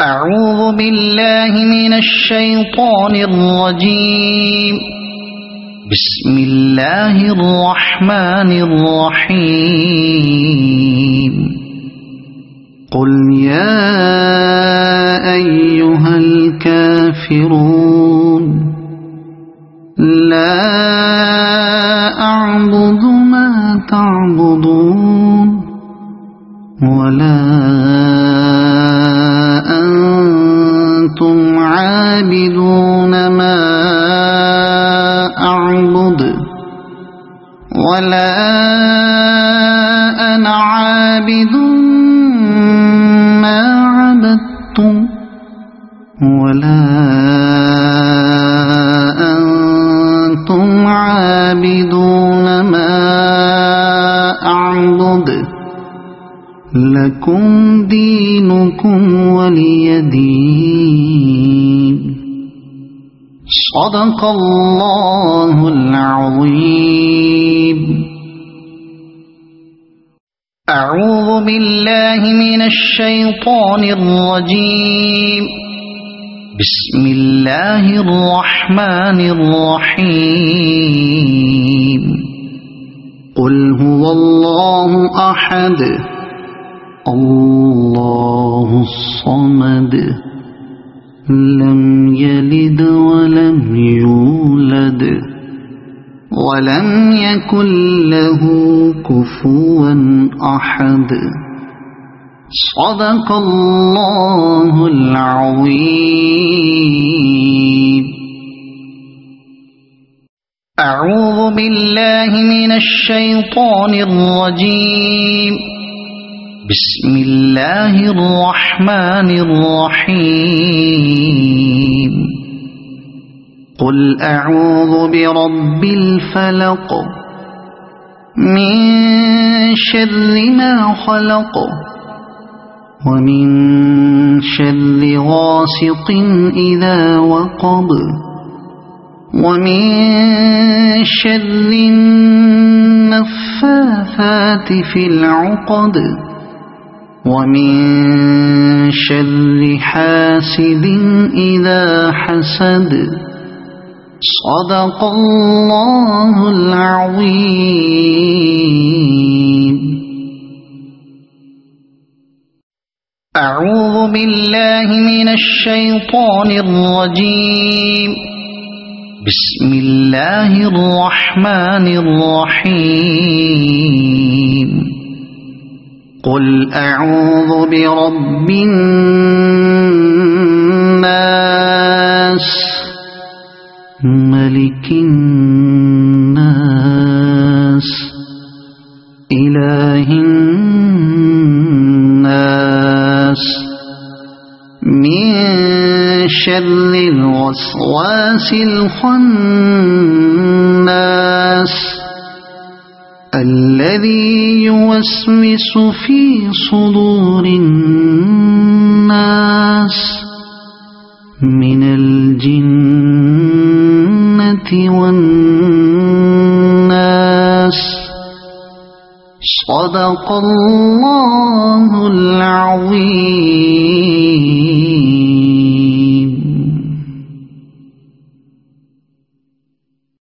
أعوذ بالله من الشيطان الرجيم. بسم الله الرحمن الرحيم. قل يا أيها الكافرون لا أعبد ما تعبدون ولا أنتم عابدون ما أعبد ولا أنا عابد ما عبدتم ولا أنتم عابدون ما أعبد لكم دينكم ولي دين. صدق الله العظيم. أعوذ بالله من الشيطان الرجيم. بسم الله الرحمن الرحيم. قل هو الله أحد الله الصمد لم يلد ولم يولد ولم يكن له كفوا أحد. صدق الله العظيم. أعوذ بالله من الشيطان الرجيم. بسم الله الرحمن الرحيم. قل أعوذ برب الفلق من شر ما خلق ومن شر غاسق إذا وقب ومن شر النفاثات في العقد ومن شر حاسد إذا حسد. صدق الله العظيم. أعوذ بالله من الشيطان الرجيم. بسم الله الرحمن الرحيم. قل أعوذ برب الناس ملك الناس إله الناس من شر الوسواس الخناس الذي يوسوس في صدور الناس من الجنة والناس. صدق الله العظيم.